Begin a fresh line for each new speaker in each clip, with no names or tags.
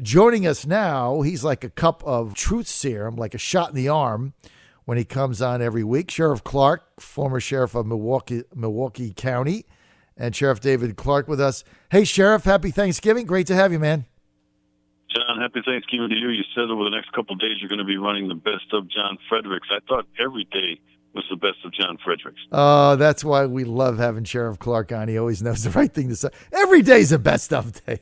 joining us now, he's like a cup of truth serum, like a shot in the arm when he comes on every week. Sheriff Clarke, former sheriff of Milwaukee County, and Sheriff David Clarke with us. Hey, Sheriff, happy Thanksgiving. Great to have you, man.
John, happy Thanksgiving to you. You said over the next couple of days you're going to be running the best of John Fredericks. I thought every day was the best of John Fredericks.
That's why we love having Sheriff Clarke on. He always knows the right thing to say. Every day's a best of day.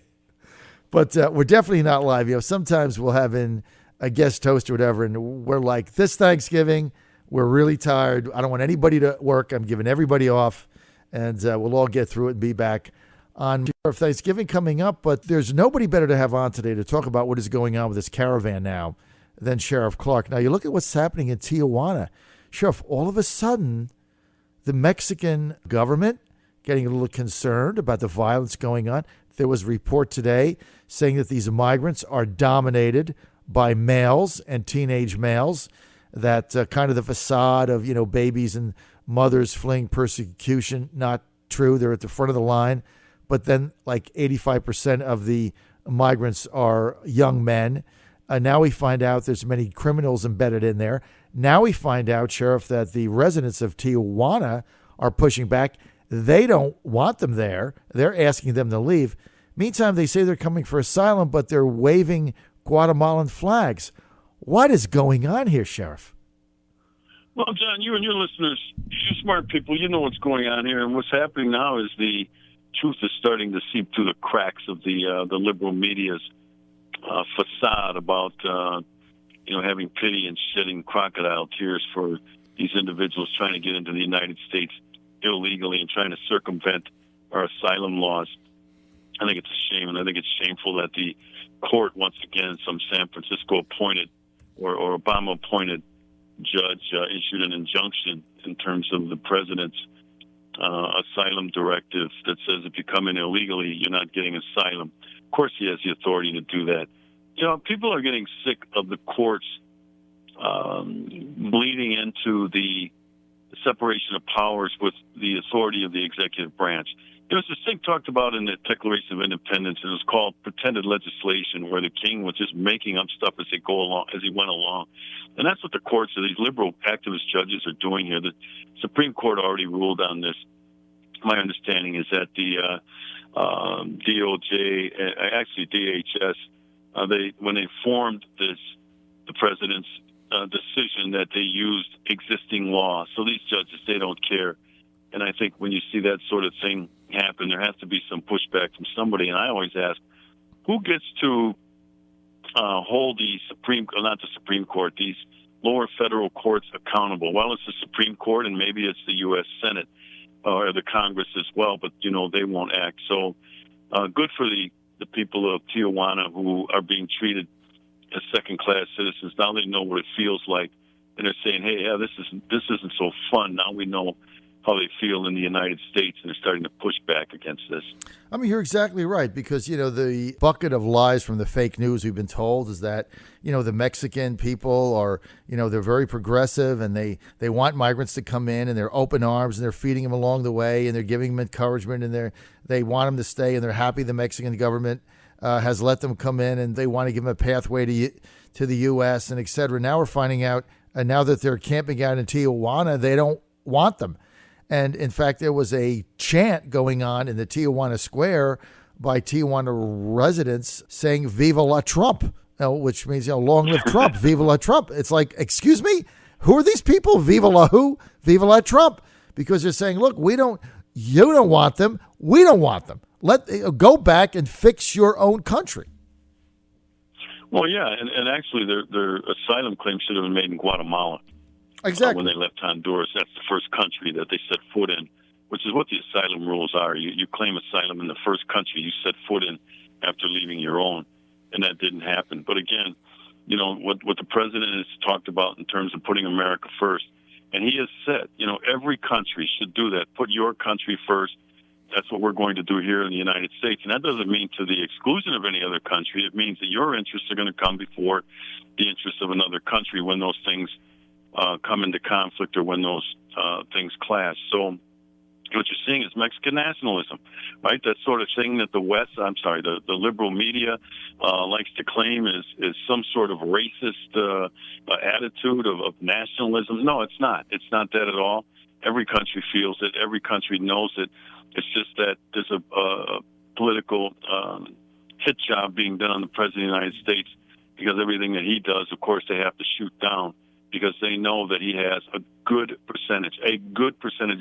But we're definitely not live. Sometimes we'll have in a guest host or whatever, and we're like, this Thanksgiving, we're really tired. I don't want anybody to work. I'm giving everybody off, and we'll all get through it and be back on Thanksgiving coming up. But there's nobody better to have on today to talk about what is going on with this Caravan now than Sheriff Clarke. Now, you look at what's happening in Tijuana. Sheriff, all of a sudden, the Mexican government getting a little concerned about the violence going on. There was a report today saying that these migrants are dominated by males and teenage males, that kind of the facade of, babies and mothers fleeing persecution, not true. They're at the front of the line. But then like 85% of the migrants are young men. Now we find out there's many criminals embedded in there. Now we find out, Sheriff, that the residents of Tijuana are pushing back. They don't want them there. They're asking them to leave. Meantime, they say they're coming for asylum, but they're waving Guatemalan flags. What is going on here, Sheriff?
Well, John, you and your listeners, you smart people, you know what's going on here. And what's happening now is the truth is starting to seep through the cracks of the liberal media's facade about, having pity and shedding crocodile tears for these individuals trying to get into the United States illegally and trying to circumvent our asylum laws. I think it's a shame, and I think it's shameful that the court, once again, some San Francisco appointed or Obama appointed judge issued an injunction in terms of the president's asylum directive that says if you come in illegally, you're not getting asylum. Of course, he has the authority to do that. People are getting sick of the courts bleeding into the separation of powers with the authority of the executive branch. There's this thing talked about in the Declaration of Independence, and it was called pretended legislation, where the king was just making up stuff as he went along. And that's what the courts of these liberal activist judges are doing here. The Supreme Court already ruled on this. My understanding is that the DOJ, actually DHS, when they formed the president's decision, that they used existing law. So these judges, they don't care. And I think when you see that sort of thing happen, there has to be some pushback from somebody. And I always ask, who gets to hold the not the Supreme Court, these lower federal courts accountable? Well, it's the Supreme Court, and maybe it's the U.S. Senate or the Congress as well, but, they won't act. So good for the people of Tijuana who are being treated as second-class citizens. Now they know what it feels like, and they're saying, hey, yeah, this isn't so fun. Now we know how they feel in the United States, and they're starting to push back against this.
I mean, you're exactly right, because, the bucket of lies from the fake news we've been told is that, the Mexican people are, they're very progressive, and they want migrants to come in, and they're open arms, and they're feeding them along the way, and they're giving them encouragement, and they want them to stay, and they're happy the Mexican government has let them come in, and they want to give them a pathway to the U.S., and et cetera. Now we're finding out, now that they're camping out in Tijuana, they don't want them. And in fact, there was a chant going on in the Tijuana Square by Tijuana residents saying "Viva la Trump," which means, long live Trump, Viva la Trump. It's like, excuse me, who are these people? Viva la who? Viva la Trump. Because they're saying, look, you don't want them. We don't want them. Go back and fix your own country.
Well, yeah, and actually their asylum claim should have been made in Guatemala.
Exactly.
When they left Honduras, that's the first country that they set foot in, which is what the asylum rules are. You claim asylum in the first country you set foot in after leaving your own, and that didn't happen. But again, what the president has talked about in terms of putting America first, and he has said, every country should do that. Put your country first. That's what we're going to do here in the United States. And that doesn't mean to the exclusion of any other country. It means that your interests are going to come before the interests of another country when those things come into conflict or when those things clash. So what you're seeing is Mexican nationalism, right? That sort of thing that the liberal media likes to claim is some sort of racist attitude of nationalism. No, it's not. It's not that at all. Every country feels it. Every country knows it. It's just that there's a political hit job being done on the President of the United States, because everything that he does, of course, they have to shoot down, because they know that he has a good percentage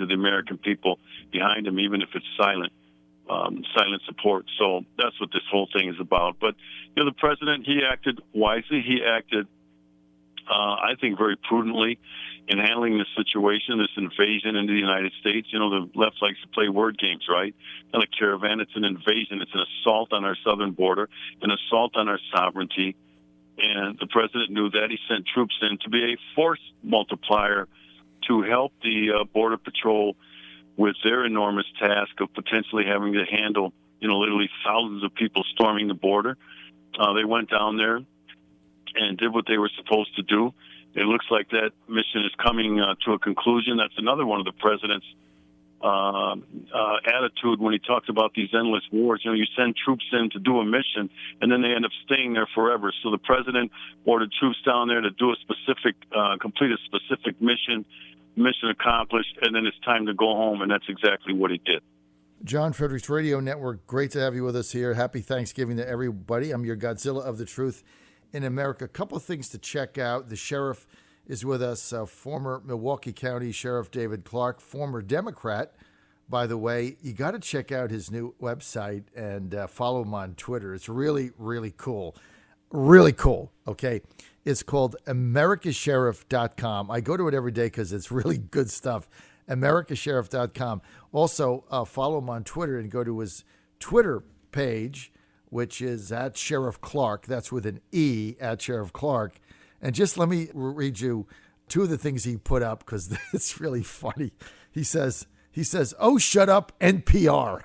of the American people behind him, even if it's silent support. So that's what this whole thing is about. But, the president, he acted wisely. He acted, I think, very prudently in handling this situation, this invasion into the United States. The left likes to play word games, right? Not a caravan, it's an invasion. It's an assault on our southern border, an assault on our sovereignty. And the president knew that. He sent troops in to be a force multiplier to help the Border Patrol with their enormous task of potentially having to handle, literally thousands of people storming the border. They went down there and did what they were supposed to do. It looks like that mission is coming to a conclusion. That's another one of the president's attitude when he talks about these endless wars. You send troops in to do a mission, and then they end up staying there forever. So the president ordered troops down there to do complete a specific mission accomplished, and then it's time to go home, and that's exactly what he did.
John Fredericks Radio Network, great to have you with us here. Happy Thanksgiving to everybody. I'm your Godzilla of the Truth in America. A couple of things to check out. The sheriff is with us, former Milwaukee County Sheriff David Clarke, former Democrat, by the way. You got to check out his new website and follow him on Twitter. It's really, really cool. Really cool, okay? It's called americasheriff.com. I go to it every day because it's really good stuff. americasheriff.com. Also, follow him on Twitter and go to his Twitter page, which is at Sheriff Clarke. That's with an E, at Sheriff Clarke. And just let me read you two of the things he put up, because it's really funny. He says, "Oh, shut up, NPR."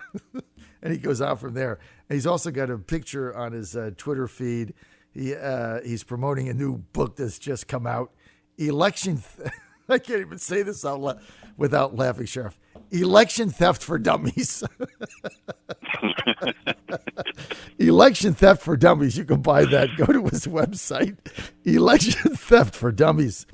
And he goes out from there. And he's also got a picture on his Twitter feed. He's promoting a new book that's just come out. I can't even say this out loud without laughing, Sheriff. Election Theft for Dummies. Election Theft for Dummies. You can buy that. Go to his website. Election Theft for Dummies.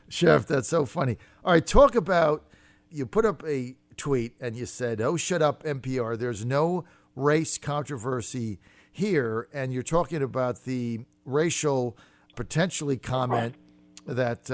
Sheriff, that's so funny. All right, talk about, you put up a tweet and you said, "Oh, shut up, NPR. There's no race controversy here." And you're talking about the racial potentially comment that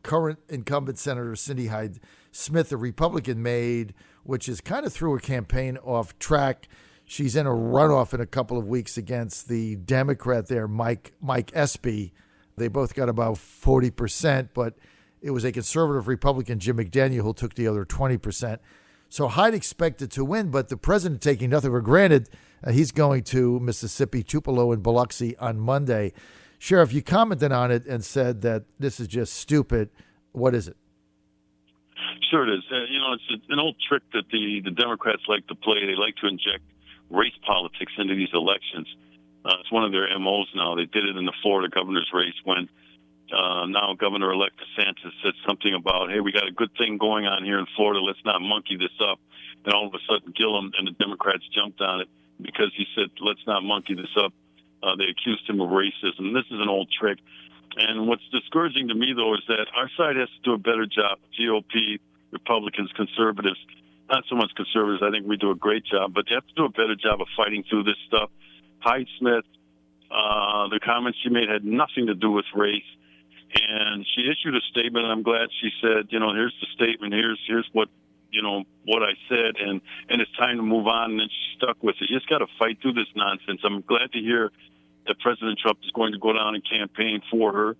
current incumbent Senator Cindy Hyde-Smith, a Republican, made, which is kind of threw her campaign off track. She's in a runoff in a couple of weeks against the Democrat there, Mike Espy. They both got about 40%, but it was a conservative Republican, Jim McDaniel, who took the other 20%. So Hyde expected to win, but the president, taking nothing for granted, he's going to Mississippi, Tupelo, and Biloxi on Monday. Sheriff, you commented on it and said that this is just stupid. What is it?
Sure it is. It's an old trick that the Democrats like to play. They like to inject race politics into these elections. It's one of their MOs now. They did it in the Florida governor's race when now Governor-elect DeSantis said something about, "Hey, we got a good thing going on here in Florida. Let's not monkey this up." And all of a sudden, Gillum and the Democrats jumped on it because he said, "Let's not monkey this up." They accused him of racism. This is an old trick. And what's discouraging to me, though, is that our side has to do a better job. GOP, Republicans, conservatives, not so much conservatives. I think we do a great job, but they have to do a better job of fighting through this stuff. Hyde-Smith, the comments she made had nothing to do with race. And she issued a statement, and I'm glad she said, here's the statement, here's what I said, and it's time to move on, and then she stuck with it. You just got to fight through this nonsense. I'm glad to hear that President Trump is going to go down and campaign for her.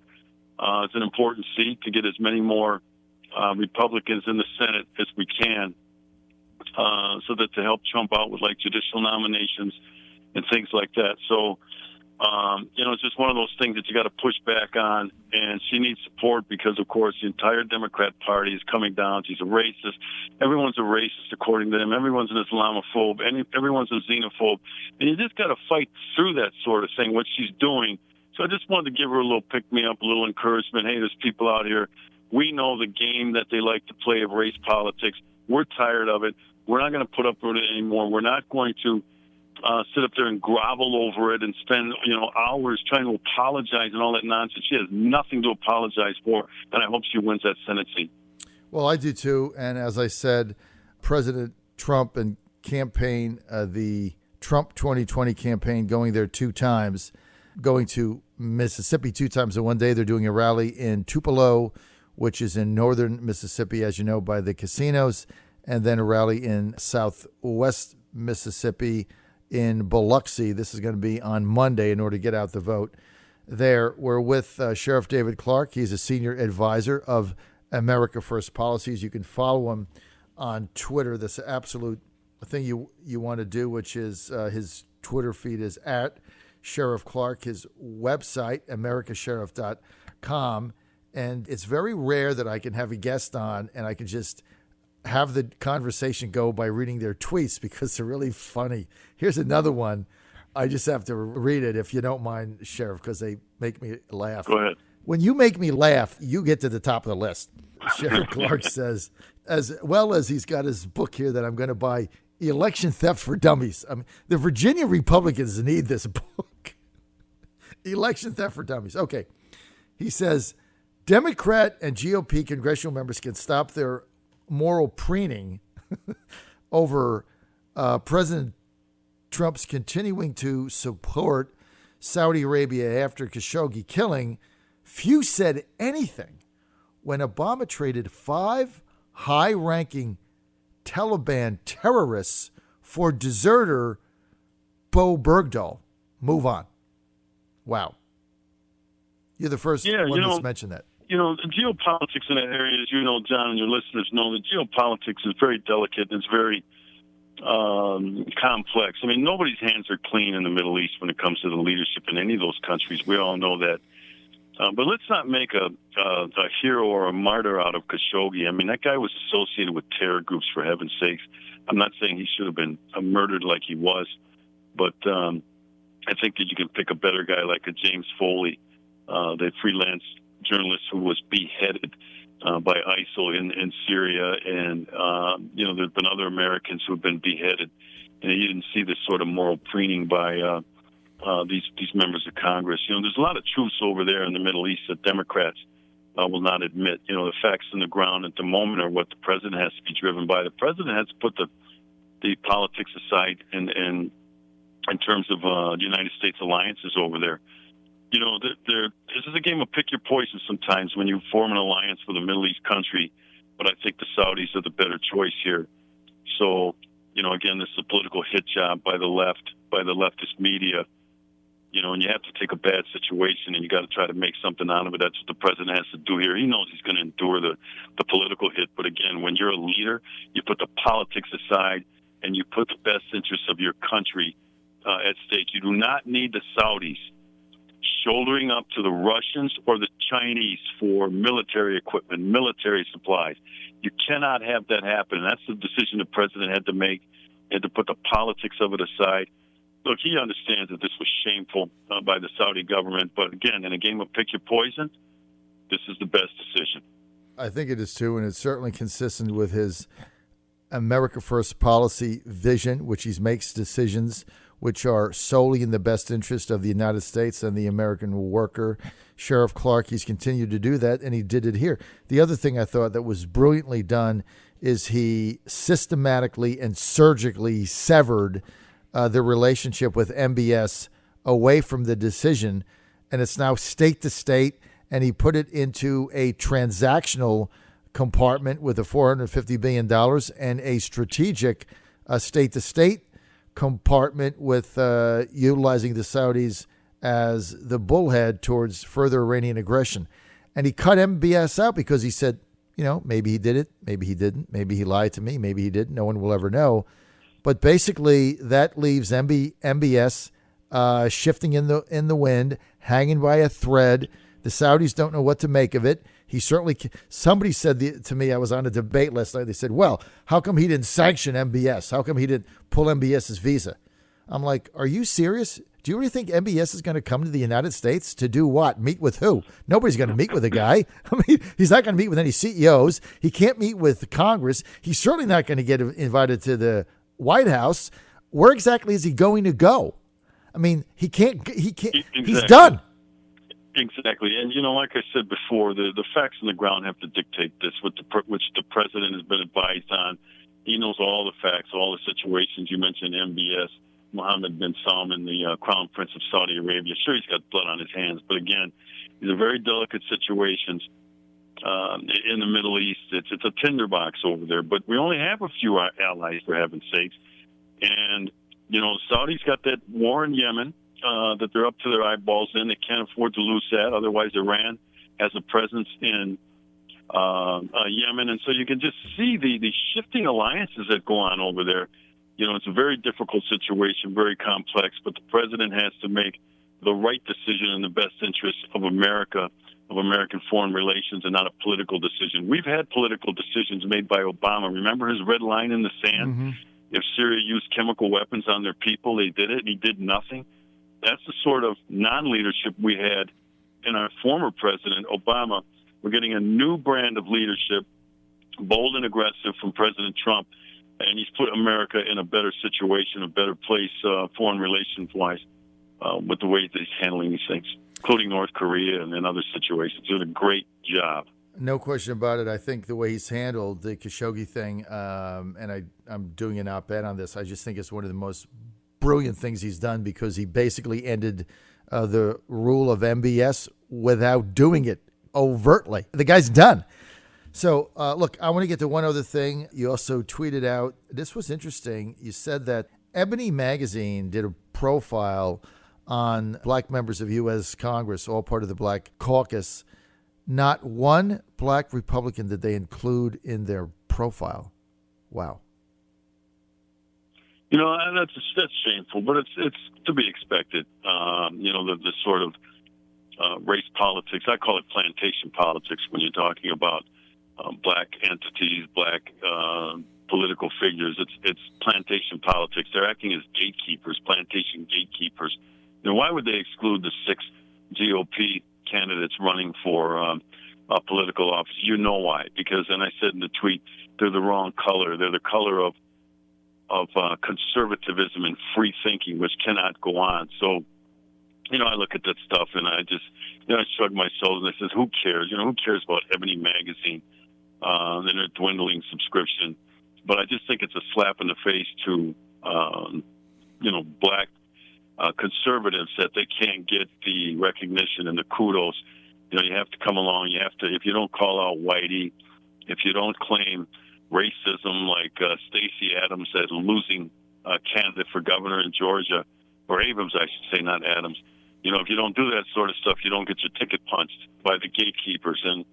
It's an important seat to get as many more Republicans in the Senate as we can, so that to help Trump out with judicial nominations and things like that. So, it's just one of those things that you got to push back on, and she needs support because, of course, the entire Democrat Party is coming down. She's a racist. Everyone's a racist, according to them. Everyone's an Islamophobe, and everyone's a xenophobe. And you just got to fight through that sort of thing, what she's doing. So I just wanted to give her a little pick-me-up, a little encouragement. Hey, there's people out here. We know the game that they like to play of race politics. We're tired of it. We're not going to put up with it anymore. We're not going to sit up there and grovel over it and spend, hours trying to apologize and all that nonsense. She has nothing to apologize for, and I hope she wins that Senate seat.
Well, I do too. And as I said, President Trump and campaign, the Trump 2020 campaign, going there 2 times, going to Mississippi 2 times in one day. They're doing a rally in Tupelo, which is in northern Mississippi, as you know, by the casinos, and then a rally in southwest Mississippi in Biloxi. This is going to be on Monday in order to get out the vote there. We're with Sheriff David Clarke. He's a senior advisor of America First Policies. You can follow him on Twitter. That's the absolute thing you want to do, which is his Twitter feed is at Sheriff Clarke. His website, americasheriff.com. And it's very rare that I can have a guest on and I can just have the conversation go by reading their tweets because they're really funny. Here's another one. I just have to read it if you don't mind, Sheriff, because they make me laugh.
Go ahead.
When you make me laugh, you get to the top of the list. Sheriff Clarke says, as well as he's got his book here that I'm going to buy, Election Theft for Dummies. I mean, the Virginia Republicans need this book. Election Theft for Dummies. Okay. He says, Democrat and GOP congressional members can stop their moral preening over President Trump's continuing to support Saudi Arabia after Khashoggi killing. Few said anything when Obama traded 5 high-ranking Taliban terrorists for deserter Bo Bergdahl. Move on. Wow. You're the first one that's mentioned that.
The geopolitics in that area, as you know, John, and your listeners know, the geopolitics is very delicate and it's very complex. I mean, nobody's hands are clean in the Middle East when it comes to the leadership in any of those countries. We all know that. But let's not make a hero or a martyr out of Khashoggi. I mean, that guy was associated with terror groups, for heaven's sakes. I'm not saying he should have been murdered like he was, but I think that you can pick a better guy like a James Foley, the freelance journalist who was beheaded by ISIL in Syria, and there's been other Americans who have been beheaded, and you didn't see this sort of moral preening by these members of Congress. There's a lot of truths over there in the Middle East that Democrats will not admit. The facts on the ground at the moment are what the president has to be driven by. The president has to put the politics aside in terms of the United States alliances over there. This is a game of pick your poison sometimes when you form an alliance with a Middle East country, but I think the Saudis are the better choice here. So, again, this is a political hit job by the left, by the leftist media, and you have to take a bad situation and you got to try to make something out of it. That's what the president has to do here. He knows he's going to endure the political hit, but again, when you're a leader, you put the politics aside and you put the best interests of your country at stake. You do not need the Saudis shouldering up to the Russians or the Chinese for military equipment, military supplies. You cannot have that happen. That's the decision the president had to make. He had to put the politics of it aside. Look, he understands that this was shameful by the Saudi government, but again, in a game of pick your poison, this is the best decision.
I think it is too, and it's certainly consistent with his America First policy vision, which he makes decisions which are solely in the best interest of the United States and the American worker. Sheriff Clarke, he's continued to do that, and he did it here. The other thing I thought that was brilliantly done is he systematically and surgically severed the relationship with MBS away from the decision, and it's now state to state, and he put it into a transactional compartment with a $450 billion and a strategic state to state compartment with utilizing the Saudis as the bullhead towards further Iranian aggression. And he cut MBS out because he said, maybe he did it, maybe he didn't, maybe he lied to me, maybe he didn't. No one will ever know. But basically, that leaves MBS shifting in the wind, hanging by a thread. The Saudis don't know what to make of it. Somebody said to me, I was on a debate last night. They said, well, how come he didn't sanction MBS? How come he didn't pull MBS's visa? I'm like, are you serious? Do you really think MBS is going to come to the United States to do what? Meet with who? Nobody's going to meet with the guy. I mean, he's not going to meet with any CEOs. He can't meet with Congress. He's certainly not going to get invited to the White House. Where exactly is he going to go? I mean, he can't.
Exactly.
He's done.
Exactly. And, like I said before, the facts on the ground have to dictate this, which the president has been advised on. He knows all the facts, all the situations. You mentioned MBS, Mohammed bin Salman, the Crown Prince of Saudi Arabia. Sure, he's got blood on his hands, but again, these are very delicate situations in the Middle East. It's a tinderbox over there, but we only have a few allies, for heaven's sakes. And, Saudi's got that war in Yemen that they're up to their eyeballs in. They can't afford to lose that. Otherwise, Iran has a presence in Yemen. And so you can just see the shifting alliances that go on over there. It's a very difficult situation, very complex, but the president has to make the right decision in the best interest of America, of American foreign relations, and not a political decision. We've had political decisions made by Obama. Remember his red line in the sand? Mm-hmm. If Syria used chemical weapons on their people, they did it, and he did nothing. That's the sort of non-leadership we had in our former president, Obama. We're getting a new brand of leadership, bold and aggressive, from President Trump. And he's put America in a better situation, a better place, foreign relations-wise, with the way that he's handling these things, including North Korea and other situations. He's doing a great job.
No question about it. I think the way he's handled the Khashoggi thing, and I'm doing an op-ed on this, I just think it's one of the most brilliant things he's done, because he basically ended the rule of MBS without doing it overtly. The guy's done. So, look, I want to get to one other thing. You also tweeted out, this was interesting. You said that Ebony Magazine did a profile on black members of U.S. Congress, all part of the Black Caucus. Not one black Republican did they include in their profile. Wow.
That's shameful, but it's to be expected. The sort of race politics, I call it plantation politics when you're talking about black entities, black political figures. It's plantation politics. They're acting as gatekeepers, plantation gatekeepers. Why would they exclude the 6 GOP candidates running for a political office? You know why? Because, and I said in the tweet, they're the wrong color. They're the color of conservatism and free thinking, which cannot go on. So, I look at that stuff and I just, I shrug my shoulders and I says, who cares? Who cares about Ebony Magazine and their dwindling subscription? But I just think it's a slap in the face to, black conservatives, that they can't get the recognition and the kudos. You have to come along. You have to, if you don't call out Whitey, if you don't claim racism like Stacey Adams as a losing candidate for governor in Georgia, or Abrams, I should say, not Adams. If you don't do that sort of stuff, you don't get your ticket punched by the gatekeepers. And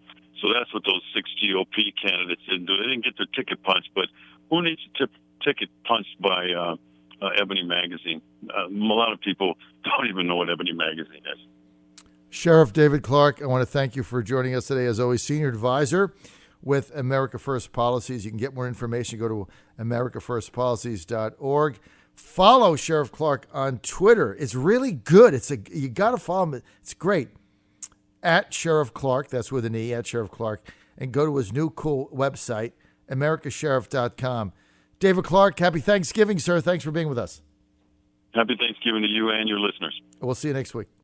so that's what those 6 GOP candidates didn't do. They didn't get their ticket punched, but who needs a ticket punched by Ebony Magazine? A lot of people don't even know what Ebony Magazine is.
Sheriff David Clarke, I want to thank you for joining us today. As always, Senior Advisor with America First Policies. You can get more information. Go to americafirstpolicies.org. Follow Sheriff Clarke on Twitter. It's really good. You got to follow him. It's great. At Sheriff Clarke, that's with an E, at Sheriff Clarke. And go to his new cool website, americasheriff.com. David Clarke, happy Thanksgiving, sir. Thanks for being with us.
Happy Thanksgiving to you and your listeners.
We'll see you next week.